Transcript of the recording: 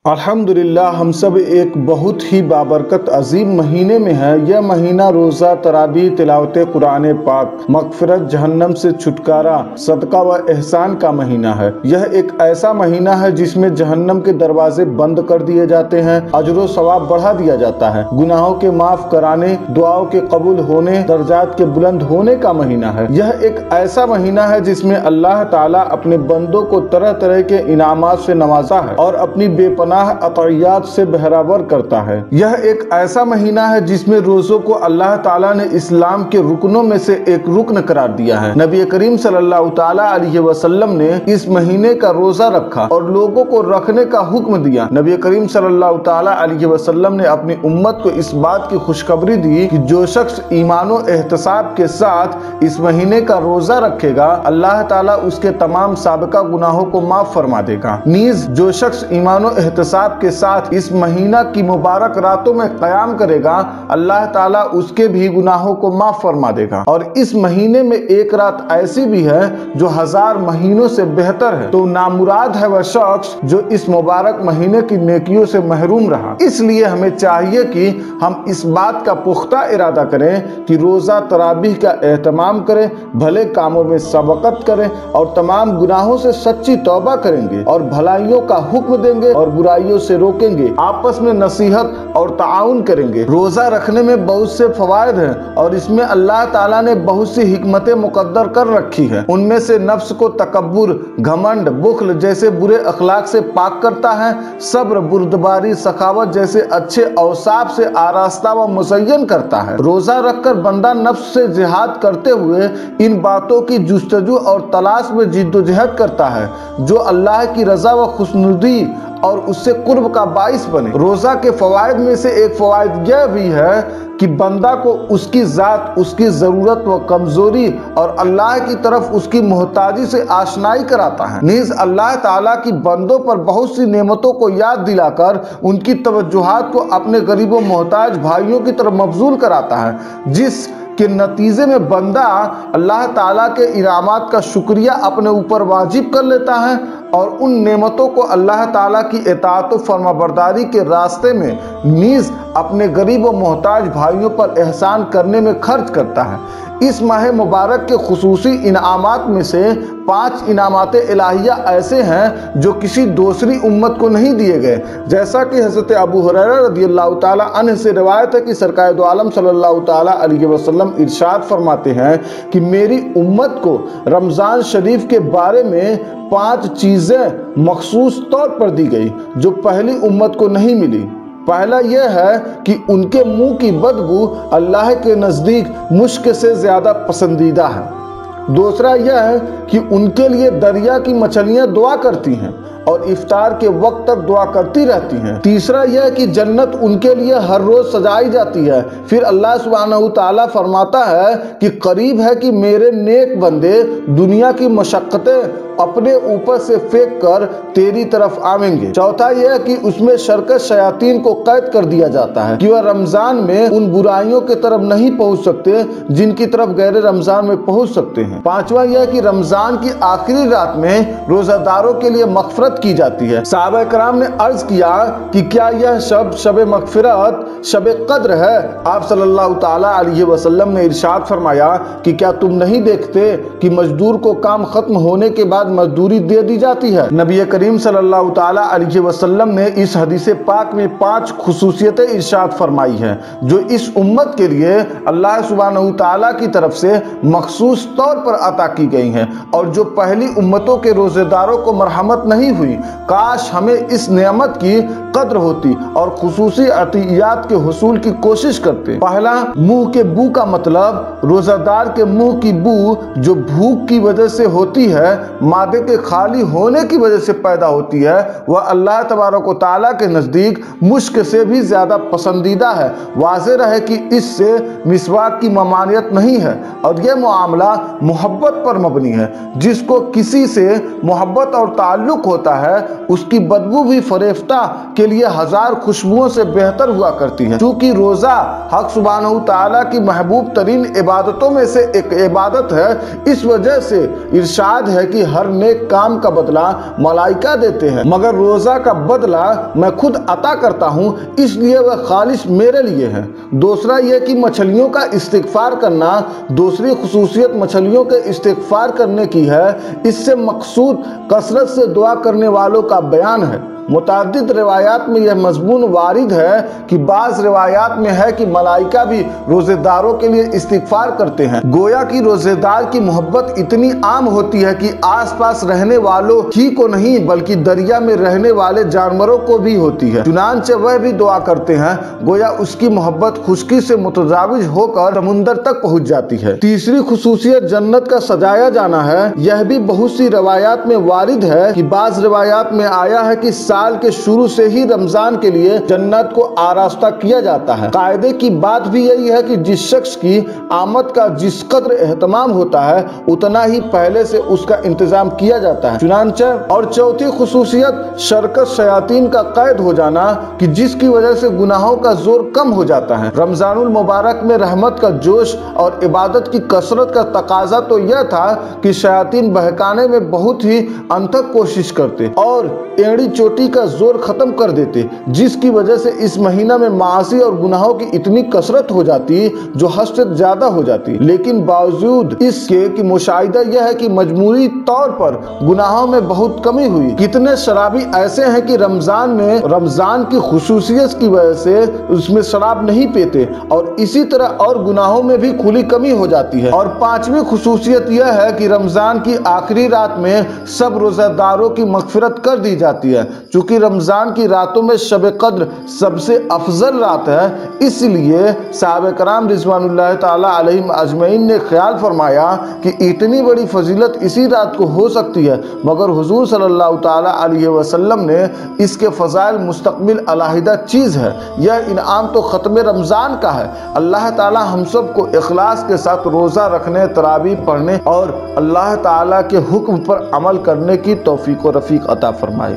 الحمدللہ ہم سب ایک بہت ہی بابرکت عظیم مہینے میں ہیں۔ یہ مہینہ روزہ، تراویح، تلاوت قرآن پاک، مغفرت، جہنم سے چھٹکارا، صدقہ و احسان کا مہینہ ہے۔ یہ ایک ایسا مہینہ ہے جس میں جہنم کے دروازے بند کر دیے جاتے ہیں، اجر و ثواب بڑھا دیا جاتا ہے، گناہوں کے معاف کرانے، دعاؤں کے قبول ہونے، درجات کے بلند ہونے کا مہینہ ہے۔ یہ ایک ایسا مہینہ ہے جس میں اللہ تعالیٰ اپنے بندوں کو طرح طرح کے انعامات سے نوازا ہے اور اپنی بے پناہ عطیات سے بہراور کرتا ہے۔ یہ ایک ایسا مہینہ ہے جس میں روزوں کو اللہ تعالیٰ نے اسلام کے رکنوں میں سے ایک رکن قرار دیا ہے۔ نبی کریم صلی اللہ تعالیٰ علیہ وسلم نے اس مہینے کا روزہ رکھا اور لوگوں کو رکھنے کا حکم دیا۔ نبی کریم صلی اللہ تعالیٰ علیہ وسلم نے اپنی امت کو اس بات کی خوشخبری دی کہ جو شخص ایمان و احتساب کے ساتھ اس مہینے کا روزہ رکھے گا، اللہ تعالیٰ اس کے تمام سابقہ گناہوں کو معاف فرما دے گا۔ نیز جو شخص ایمان و احتساب کے ساتھ اس مہینہ کی مبارک راتوں میں قیام کرے گا، اللہ تعالیٰ اس کے بھی گناہوں کو معاف فرما دے گا۔ اور اس مہینے میں ایک رات ایسی بھی ہے جو 1000 مہینوں سے بہتر ہے۔ تو نامراد ہے وہ شخص جو اس مبارک مہینے کی نیکیوں سے محروم رہا۔ اس لیے ہمیں چاہیے کہ ہم اس بات کا پختہ ارادہ کریں کہ روزہ تراویح کا اہتمام کریں، بھلے کاموں میں سبقت کریں اور تمام گناہوں سے سچی توبہ کریں گے اور بھلائیوں کا حکم دیں گے اور برائیوں سے روکیں گے، آپس میں نصیحت اور تعاون کریں گے۔ روزہ رکھنے میں بہت سے فوائد ہیں اور اس میں اللہ تعالیٰ نے بہت سی حکمتیں مقدر کر رکھی ہیں۔ ان میں سے نفس کو تکبر، گھمنڈ، بخل جیسے برے اخلاق سے پاک کرتا ہے، صبر، بردباری، سخاوت جیسے اچھے اوصاف سے آراستہ و مزین کرتا ہے۔ روزہ رکھ کر بندہ نفس سے جہاد کرتے ہوئے ان باتوں کی جستجو اور تلاش میں جد و جہد کرتا ہے جو اللہ کی رضا و خوشنودی اور اس سے قرب کا باعث بنے۔ روزہ کے فوائد میں سے ایک فوائد یہ بھی ہے کہ بندہ کو اس کی ذات، اس کی ضرورت و کمزوری اور اللہ کی طرف اس کی محتاجی سے آشنائی کراتا ہے۔ نیز اللہ تعالیٰ کی بندوں پر بہت سی نعمتوں کو یاد دلا کر ان کی توجہات کو اپنے غریب و محتاج بھائیوں کی طرف مبذول کراتا ہے، جس کے نتیجے میں بندہ اللہ تعالیٰ کے انعامات کا شکریہ اپنے اوپر واجب کر لیتا ہے اور ان نعمتوں کو اللہ تعالیٰ کی اطاعت و فرمانبرداری کے راستے میں نیز اپنے غریب و محتاج بھائیوں پر احسان کرنے میں خرچ کرتا ہے۔ اس ماہ مبارک کے خصوصی انعامات میں سے 5 انعامات الہیہ ایسے ہیں جو کسی دوسری امت کو نہیں دیے گئے، جیسا کہ حضرت ابو ہریرہ رضی اللہ تعالیٰ عنہ سے روایت ہے کہ سرکار دو عالم صلی اللہ تعالیٰ علیہ وسلم ارشاد فرماتے ہیں کہ میری امت کو رمضان شریف کے بارے میں 5 چیزیں مخصوص طور پر دی گئی جو پہلی امت کو نہیں ملی۔ پہلا یہ ہے کہ ان کے منہ کی بدبو اللہ کے نزدیک مشک سے زیادہ پسندیدہ ہے۔ دوسرا یہ ہے کہ ان کے لیے دریا کی مچھلیاں دعا کرتی ہیں اور افطار کے وقت تک دعا کرتی رہتی ہیں۔ تیسرا یہ ہے کہ جنت ان کے لیے ہر روز سجائی جاتی ہے۔ پھر اللہ سبحانہ تعالیٰ فرماتا ہے کہ قریب ہے کہ میرے نیک بندے دنیا کی مشقتیں اپنے اوپر سے پھینک کر تیری طرف آئیں گے۔ چوتھا یہ ہے کہ اس میں شرکت شیاطین کو قید کر دیا جاتا ہے کہ وہ رمضان میں ان برائیوں کی طرف نہیں پہنچ سکتے جن کی طرف غیر رمضان میں پہنچ سکتے ہیں۔ پانچواں یہ ہے کہ رمضان کی آخری رات میں روزہ داروں کے لیے مغفرت کی جاتی ہے۔ صحابہ کرام نے عرض کیا کہ کیا یہ شب مغفرت، شب قدر ہے؟ آپ صلی اللہ تعالیٰ علیہ وسلم نے ارشاد فرمایا کہ کیا تم نہیں دیکھتے کہ مزدور کو کام ختم ہونے کے بعد مزدوری دے دی جاتی ہے؟ نبی کریم صلی اللہ تعالیٰ علیہ وسلم نے اس حدیث پاک میں 5 خصوصیتیں ارشاد فرمائی ہیں جو اس امت کے لیے اللہ سبحانہ تعالیٰ کی طرف سے مخصوص طور پر عطا کی گئی ہیں اور جو پہلی امتوں کے روزے داروں کو مرحمت نہیں ہوئی۔ کاش ہمیں اس نعمت کی قدر ہوتی اور خصوصی عطیات کے حصول کی کوشش کرتے۔ پہلا، منہ کے بو کا مطلب روزہ دار کے منہ کی بو جو بھوک کی وجہ سے ہوتی ہے، معدے کے خالی ہونے کی وجہ سے پیدا ہوتی ہے، وہ اللہ تبارک و تعالیٰ کے نزدیک مشک سے بھی زیادہ پسندیدہ ہے۔ واضح رہے کہ اس سے مسواک کی ممانعت نہیں ہے اور یہ معاملہ محبت پر مبنی ہے۔ جس کو کسی سے محبت اور تعلق ہوتا ہے اس کی بدبو بھی فریفتہ کے کے لیے ہزار خوشبوؤں سے بہتر ہوا کرتی ہے۔ چونکہ روزہ حق سبحانہ تعالیٰ کی محبوب ترین عبادتوں میں سے ایک عبادت ہے، اس وجہ سے ارشاد ہے کہ ہر نیک کام کا بدلہ ملائکہ دیتے ہیں، مگر روزہ کا بدلہ میں خود عطا کرتا ہوں، اس لیے وہ خالص میرے لیے ہے۔ دوسرا یہ کہ مچھلیوں کا استغفار کرنا، دوسری خصوصیت مچھلیوں کے استغفار کرنے کی ہے۔ اس سے مقصود کثرت سے دعا کرنے والوں کا بیان ہے۔ متعدد روایات میں یہ مضمون وارد ہے کہ بعض روایات میں ہے کہ ملائکہ بھی روزہ داروں کے لیے استغفار کرتے ہیں۔ گویا کہ روزہ دار کی محبت اتنی عام ہوتی ہے کہ آس پاس رہنے والوں ہی کو نہیں بلکہ دریا میں رہنے والے جانوروں کو بھی ہوتی ہے، چنانچہ وہ بھی دعا کرتے ہیں، گویا اس کی محبت خشکی سے متجاوز ہو کر سمندر تک پہنچ جاتی ہے۔ تیسری خصوصیت جنت کا سجایا جانا ہے۔ یہ بھی بہت سی روایات میں وارد ہے کہ بعض روایات میں آیا ہے کہ سال کے شروع سے ہی رمضان کے لیے جنت کو آراستہ کیا جاتا ہے۔ قاعدے کی بات بھی یہی ہے کہ جس شخص کی آمد کا جس قدر اہتمام ہوتا ہے اتنا ہی پہلے سے اس کا انتظام کیا جاتا ہے، چنانچہ۔ اور چوتھی خصوصیت شرکت شیاطین کا قید ہو جانا کہ جس کی وجہ سے گناہوں کا زور کم ہو جاتا ہے۔ رمضان المبارک میں رحمت کا جوش اور عبادت کی کثرت کا تقاضا تو یہ تھا کہ شیاطین بہکانے میں بہت ہی انتھک کوشش کرتے اور ایڑی چوٹی کا زور ختم کر دیتے، جس کی وجہ سے اس مہینہ میں معاصی اور گناہوں کی اتنی کثرت ہو جاتی جو حد سے زیادہ ہو جاتی۔ لیکن باوجود اس کے کہ مشاہدہ یہ ہے کہ مجموعی طور پر گناہوں میں بہت کمی ہوئی۔ کتنے شرابی ایسے ہیں کہ رمضان کی خصوصیت کی وجہ سے اس میں شراب نہیں پیتے، اور اسی طرح اور گناہوں میں بھی کھلی کمی ہو جاتی ہے۔ اور پانچویں خصوصیت یہ ہے کہ رمضان کی آخری رات میں سب روزہ داروں کی مغفرت کر دی جاتی ہے۔ چونکہ رمضان کی راتوں میں شب قدر سب سے افضل رات ہے، اس لیے صحابہ کرام رضوان اللہ تعالی علیہم اجمعین نے خیال فرمایا کہ اتنی بڑی فضیلت اسی رات کو ہو سکتی ہے، مگر حضور صلی اللہ تعالی علیہ وسلم نے اس کے فضائل مستقبل علیحدہ چیز ہے۔ یہ انعام تو ختم رمضان کا ہے۔ اللہ تعالی ہم سب کو اخلاص کے ساتھ روزہ رکھنے، تراویح پڑھنے اور اللہ تعالی کے حکم پر عمل کرنے کی توفیق و رفیق عطا فرمائے۔